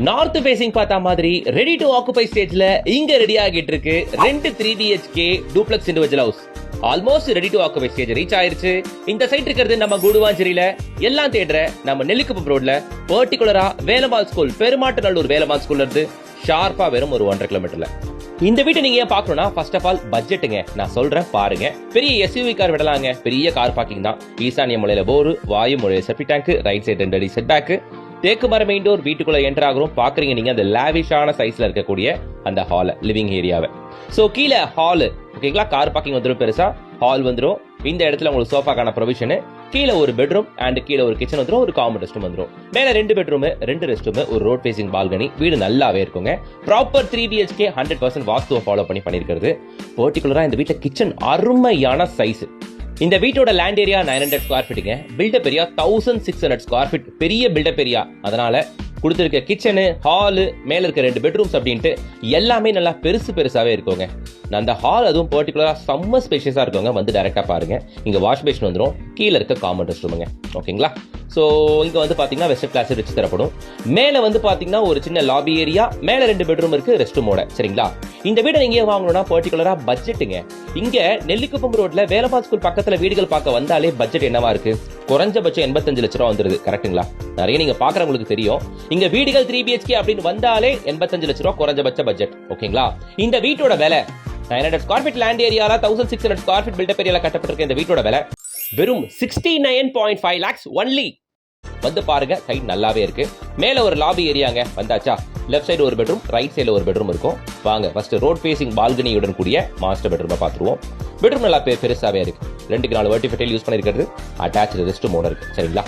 North facing பார்த்தா மாதிரி ready to occupy ஸ்டேஜ்ல இங்க ரெடி ஆகிட்டு இருக்கு 2 3BHK duplex individual house. Almost ready to occupy stage reach ஆயிருச்சு. இந்த சைட் இருக்கிறது நம்ம கூடுவாஞ்சேரியில, எல்லாம் தேடுற நம்ம நெல்லிக்குப்பம் ரோட்ல, பர்டிகுலரா வேலம்மாள் ஸ்கூல், பெருமாட்டுநல்லூர் வேலம்மாள் ஸ்கூல்ல இருந்து ஷார்ப்பா வெறும் ஒரு 1.5 கிலோமீட்டர்ல. இந்த வீட்டை நீங்க ஏன் பார்க்கணும்னா, ஃபர்ஸ்ட் ஆஃப் ஆல் பட்ஜெட்டுங்க. நான் சொல்றேன் பாருங்க. பெரிய எஸ்யூவி கார் விடலாங்க, பெரிய கார் பார்க்கிங் தான். ஈசானிய மூலையில போரு, வாயு மூலையில செப்டி டேங்க், ரைட் சைடு 2 அடி செட் பேக், தேக்கு மர மெயின் டோர். வீட்டுக்குள்ள என்டர் ஆகிறோம். பாக்குறீங்க நீங்க அந்த லாவிஷான சைஸ்ல இருக்கக்கூடிய அந்த ஹால், லிவிங் ஏரியாவை. சோ கீழே ஹால், ஓகேங்களா, கார் பார்க்கிங் வந்துடும், பெருசா ஹால் வந்துடும். இந்த இடத்துல உங்களுக்கு சோஃபாக்கான ப்ரொவிஷன், கீழே ஒரு பெட்ரூம் அண்ட் கீழே ஒரு கிச்சன் வந்துடும், ஒரு காமன் ரெஸ்ட் ரூம் வந்துடும். மேல 2 பெட்ரூம், 2 ரெஸ்ட் ரூம், ஒரு ரோட் ஃபேசிங் பால்கனி. வீடு நல்லாவே இருக்குங்க. ப்ராப்பர் 3BHK 100% வாஸ்துவை ஃபாலோ பண்ணிருக்கிறது. பர்டிகுலரா இந்த வீட்டுல கிச்சன் அருமையான சைஸ். இந்த வீட்டோட லேண்ட் ஏரியா 900 ஸ்கொயர் ஃபீட்டுங்க. பில்டப் ஏரியா 1600 ஸ்கொயர் ஃபீட், பெரிய பில்டப் ஏரியா. அதனால கொடுத்திருக்க கிச்சனு, ஹாலு, மேல இருக்க 2 பெட்ரூம்ஸ் அப்படின்ட்டு எல்லாமே நல்லா பெருசாவே இருக்குங்க. அந்த ஹால் அதுவும் பர்டிகுலரா செம்ம ஸ்பேஷியஸா இருக்குங்க. வந்து டைரக்டா பாருங்க. இங்க வாஷ் பேஷன் வந்துடும், கீழே இருக்க காமன் ரெஸ்ட் ரூமுங்க. ஓகேங்களா. ஸோ இங்க வந்து பாத்தீங்கன்னா வெஸ்டர்ன் கிளாஸ் வச்சு தரப்படும். மேல வந்து பாத்தீங்கன்னா ஒரு சின்ன லாபி ஏரியா, மேல 2 பெட்ரூம் இருக்கு ரெஸ்ட் ரூமோட. சரிங்களா. இந்த வீடை நீங்க வாங்கணும்னா பர்டிகுலரா பட்ஜெட்டுங்க. இங்க நெல்லிக்குப்பம் ரோட்ல வேலம்மாள் ஸ்கூல் பக்கத்துல வீடுகள் பார்க்க வந்தாலே பட்ஜெட் என்னவா இருக்கு? குறைஞ்சபட்சம் 85 லட்ச ரூபா வந்துருது. கரெக்ட்டுங்களா? நிறைய நீங்க பாக்குறவங்களுக்கு தெரியும். இங்க வீடுகள் 3BHK அப்படின்னு வந்தாலே 85 லட்ச ரூபா குறைஞ்சபட்ச பட்ஜெட். ஓகேங்களா. இந்த வீட்டோட விலை 900 ஸ்கொயர் ஃபீட் லேண்ட் ஏரியால 1600 ஸ்கொயர் ஃபீட் பில்டப் ஏரியால கட்டப்பட்டிருக்க இந்த வீட்டோட விலை வெறும் 69.5 lakhs ஒன்லி. வந்து பாருங்க, சைட் நல்லாவே இருக்கு. மேல ஒரு லாபி ஏரியாங்க. வந்தாச்சா, லெஃப்ட் சைடு ஒரு பெட்ரூம், ரைட் சைடுல ஒரு பெட்ரூம் இருக்கும். வாங்க ஃபர்ஸ்ட் ரோட் ஃபேசிங் பால்கனியுடன் கூடிய மாஸ்டர் பெட்ரூமை பார்த்துருவோம். பெட்ரூம் நல்லா பெருசாவே இருக்கு. 2க்கு 4 வெர்டிஃபைல் யூஸ் பண்ணிருக்கிறது. அட்டாச்டு ரெஸ்ட் ரூமோட இருக்கு. சரிங்களா.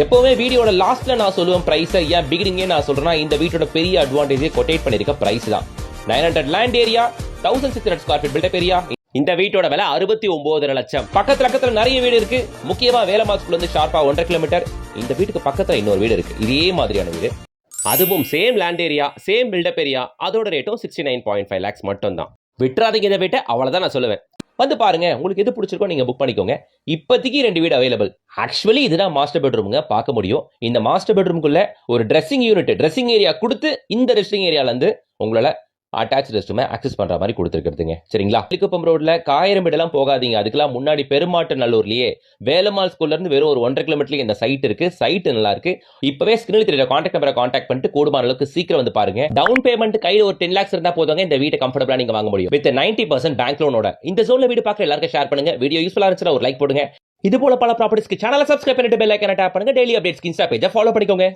எப்பவுமே வீடியோட லாஸ்ட்ல நான் சொல்லுவேன் பிரைஸ். ஏன் பிகினிங்கே நான் சொல்றேன்னா, இந்த வீட்டோட பெரிய அட்வான்டேஜே கொட்டேட் பண்ணிருக்க பிரைஸ் தான். 900 land area, 1600 square feet built up area. இந்த வீட்டோட விலை 69 லட்சம். பக்கத்துல நிறைய வீடு இருக்கு. முக்கியமா வேலம்மாள் ஸ்கூல்ல இருந்து ஷார்ப்பா 1.5 கிலோமீட்டர். இந்த வீட்டுக்கு பக்கத்துல இன்னொரு வீடு இருக்கு, இதே மாதிரியான வீடு. அதுவும் same land area, same build up area. அதோட ரேட்டும் 69.5 lakhs மட்டும் தான். விட்டுறாதீங்க இந்த வீட்டை, அவ்வளவுதான் நான் சொல்லுவேன். வந்து பாருங்க, உங்களுக்கு எது பிடிச்சிருக்கோ நீங்க புக் பண்ணிக்கோங்க. இப்போதைக்கு 2 வீடு அவைலபிள். ஆக்சுவலி இதுதான் மாஸ்டர் பெட்ரூமுங்க. பார்க்க முடியும். இந்த மாஸ்டர் பெட்ரூமுக்குள்ள ஒரு ட்ரெஸ்ஸிங் யூனிட், ட்ரெஸ்ஸிங் ஏரியா கொடுத்து இந்த ரெஸ்டிங் ஏரியால இருந்து உங்களால அட்டாச் ரெஸ்ட் ரூமை ஆக்சஸ் பண்ற மாதிரி கொடுத்துருக்குதுங்க. சரிங்களா. நெல்லிக்குப்பம் ரோட்ல காயிரம்பேட்டெல்லாம் போகாதீங்க. அதுக்கெல்லாம் முன்னாடி பெருமாட்டுநல்லூர்லயே வேலம்மாள் ஸ்கூல்ல இருந்து வெறும் ஒரு 1.5 கிலோமீட்டர்ல இந்த சைட் இருக்கு. சைட் நல்லா இருக்கு. இப்பவே ஸ்கிரீன்ல தெரியற கான்டாக்ட் நம்பரை கான்டாக்ட் பண்ணிட்டு கூடுமான அளவுக்கு சீக்கிரம் வந்து பாருங்க. டவுன் பேமெண்ட் கையில ஒரு 10 lakhs இருந்தா போதுங்க, இந்த வீட்டை கம்ஃபர்டபுளா நீங்க வாங்க முடியும். வித் 90% பேங்க் லோனோட. இந்த ஜோன்ல வீடு பார்க்குற எல்லாருக்கும் ஷேர் பண்ணுங்க. வீடியோ யூஸ்ஃபுல்லா இருந்துச்சுன்னா ஒரு லைக் போடுங்க. இது போல பல ப்ராப்பர்ட்டிஸ்க்கு சேனலை சப்ஸ்கிரைப் பண்ணிட்டு பெல் ஐகானை டேப் பண்ணுங்க. டெய்லி அப்டேட்ஸ்க்கு இன்ஸ்டா பேஜை ஃபாலோ பண்ணிக்கோங்க.